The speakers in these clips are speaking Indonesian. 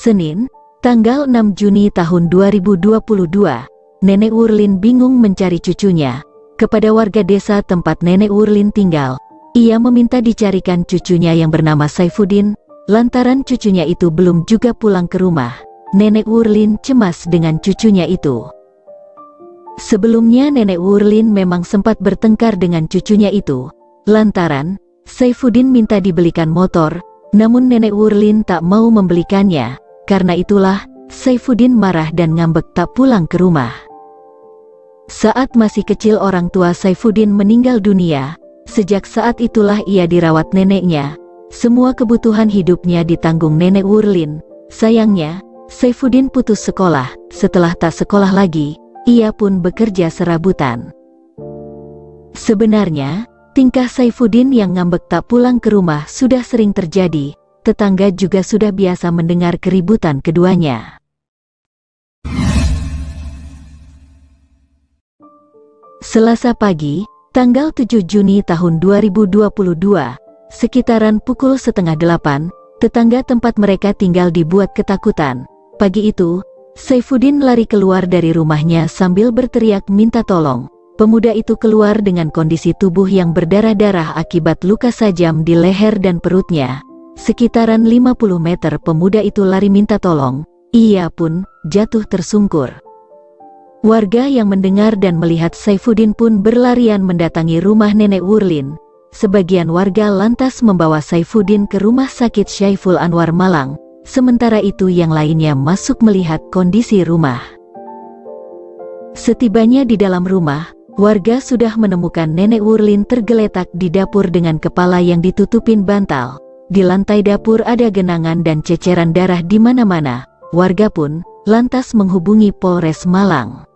Senin, tanggal 6 Juni tahun 2022, Nenek Wurlin bingung mencari cucunya. Kepada warga desa tempat Nenek Wurlin tinggal, ia meminta dicarikan cucunya yang bernama Saifuddin, lantaran cucunya itu belum juga pulang ke rumah. Nenek Wurlin cemas dengan cucunya itu. Sebelumnya Nenek Wurlin memang sempat bertengkar dengan cucunya itu, lantaran Saifuddin minta dibelikan motor, namun Nenek Wurlin tak mau membelikannya. Karena itulah Saifuddin marah dan ngambek tak pulang ke rumah. Saat masih kecil orang tua Saifuddin meninggal dunia. Sejak saat itulah ia dirawat neneknya. Semua kebutuhan hidupnya ditanggung Nenek Wurlin. Sayangnya, Saifuddin putus sekolah. Setelah tak sekolah lagi, ia pun bekerja serabutan. Sebenarnya, tingkah Saifuddin yang ngambek tak pulang ke rumah sudah sering terjadi. Tetangga juga sudah biasa mendengar keributan keduanya. Selasa pagi, tanggal 7 Juni tahun 2022, sekitaran pukul 7:30, tetangga tempat mereka tinggal dibuat ketakutan. Pagi itu, Saifuddin lari keluar dari rumahnya sambil berteriak minta tolong. Pemuda itu keluar dengan kondisi tubuh yang berdarah-darah akibat luka tajam di leher dan perutnya. Sekitaran 50 meter pemuda itu lari minta tolong, ia pun jatuh tersungkur. Warga yang mendengar dan melihat Saifuddin pun berlarian mendatangi rumah Nenek Wurlin. Sebagian warga lantas membawa Saifuddin ke Rumah Sakit Syaiful Anwar Malang, sementara itu yang lainnya masuk melihat kondisi rumah. Setibanya di dalam rumah, warga sudah menemukan Nenek Wurlin tergeletak di dapur dengan kepala yang ditutupin bantal. Di lantai dapur ada genangan dan ceceran darah di mana-mana. Warga pun lantas menghubungi Polres Malang.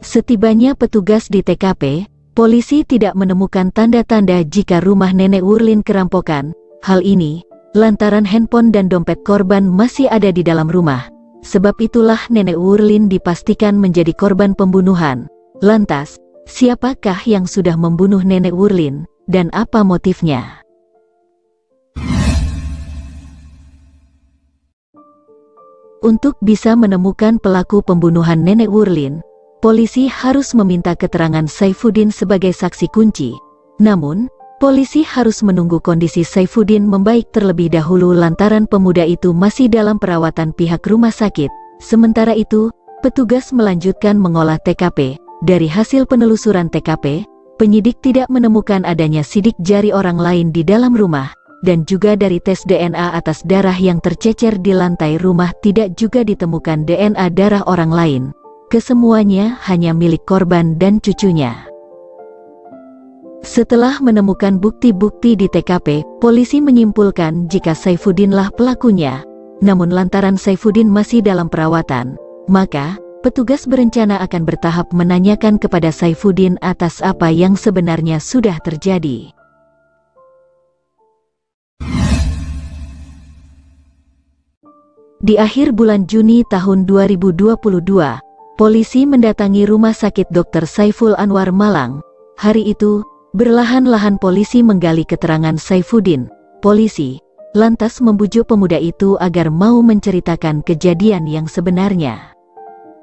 Setibanya petugas di TKP, polisi tidak menemukan tanda-tanda jika rumah Nenek Wurlin kerampokan. Hal ini lantaran handphone dan dompet korban masih ada di dalam rumah. Sebab itulah Nenek Wurlin dipastikan menjadi korban pembunuhan. Lantas, siapakah yang sudah membunuh Nenek Wurlin dan apa motifnya? Untuk bisa menemukan pelaku pembunuhan Nenek Wurlin, polisi harus meminta keterangan Saifuddin sebagai saksi kunci. Namun, polisi harus menunggu kondisi Saifuddin membaik terlebih dahulu lantaran pemuda itu masih dalam perawatan pihak rumah sakit. Sementara itu, petugas melanjutkan mengolah TKP. Dari hasil penelusuran TKP, penyidik tidak menemukan adanya sidik jari orang lain di dalam rumah. Dan juga dari tes DNA atas darah yang tercecer di lantai rumah tidak juga ditemukan DNA darah orang lain. Kesemuanya hanya milik korban dan cucunya. Setelah menemukan bukti-bukti di TKP, polisi menyimpulkan jika Saifuddinlah pelakunya. Namun lantaran Saifuddin masih dalam perawatan, maka petugas berencana akan bertahap menanyakan kepada Saifuddin atas apa yang sebenarnya sudah terjadi. Di akhir bulan Juni tahun 2022, polisi mendatangi Rumah Sakit Dr. Saiful Anwar Malang. Hari itu, berlahan-lahan polisi menggali keterangan Saifuddin. Polisi lantas membujuk pemuda itu agar mau menceritakan kejadian yang sebenarnya.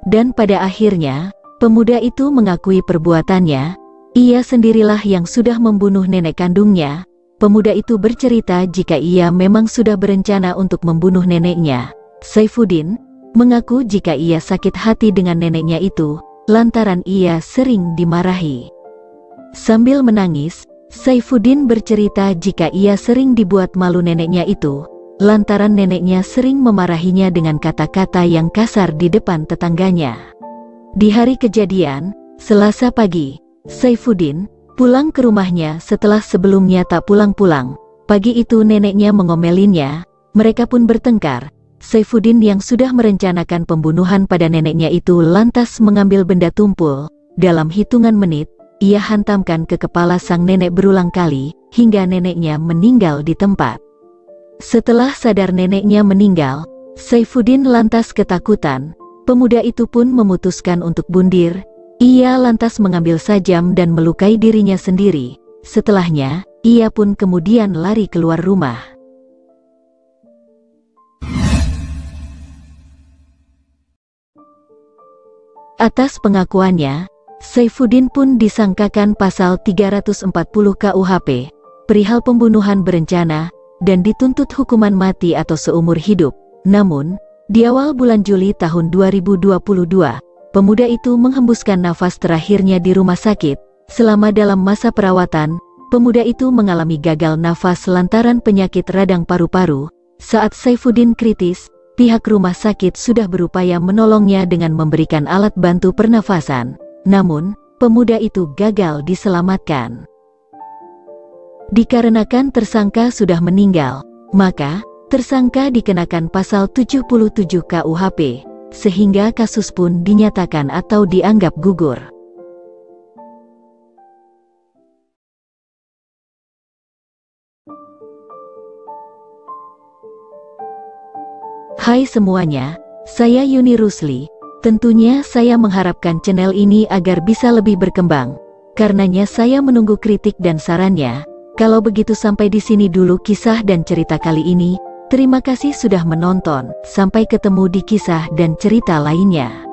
Dan pada akhirnya, pemuda itu mengakui perbuatannya. Ia sendirilah yang sudah membunuh nenek kandungnya. Pemuda itu bercerita jika ia memang sudah berencana untuk membunuh neneknya. Saifuddin mengaku jika ia sakit hati dengan neneknya itu, lantaran ia sering dimarahi. Sambil menangis, Saifuddin bercerita jika ia sering dibuat malu neneknya itu, lantaran neneknya sering memarahinya dengan kata-kata yang kasar di depan tetangganya. Di hari kejadian, Selasa pagi, Saifuddin pulang ke rumahnya setelah sebelumnya tak pulang-pulang. Pagi itu neneknya mengomelinnya, mereka pun bertengkar. Saifuddin yang sudah merencanakan pembunuhan pada neneknya itu lantas mengambil benda tumpul. Dalam hitungan menit, ia hantamkan ke kepala sang nenek berulang kali, hingga neneknya meninggal di tempat. Setelah sadar neneknya meninggal, Saifuddin lantas ketakutan. Pemuda itu pun memutuskan untuk bundir. Ia lantas mengambil sajam dan melukai dirinya sendiri. Setelahnya, ia pun kemudian lari keluar rumah. Atas pengakuannya, Saifuddin pun disangkakan pasal 340 KUHP, perihal pembunuhan berencana, dan dituntut hukuman mati atau seumur hidup. Namun, di awal bulan Juli tahun 2022, pemuda itu menghembuskan nafas terakhirnya di rumah sakit. Selama dalam masa perawatan, pemuda itu mengalami gagal nafas lantaran penyakit radang paru-paru. Saat Saifuddin kritis, pihak rumah sakit sudah berupaya menolongnya dengan memberikan alat bantu pernafasan. Namun, pemuda itu gagal diselamatkan. Dikarenakan tersangka sudah meninggal, maka tersangka dikenakan pasal 77 KUHP, sehingga kasus pun dinyatakan atau dianggap gugur. Hai semuanya, saya Yuni Rusli. Tentunya saya mengharapkan channel ini agar bisa lebih berkembang. Karenanya saya menunggu kritik dan sarannya. Kalau begitu sampai di sini dulu kisah dan cerita kali ini. Terima kasih sudah menonton. Sampai ketemu di kisah dan cerita lainnya.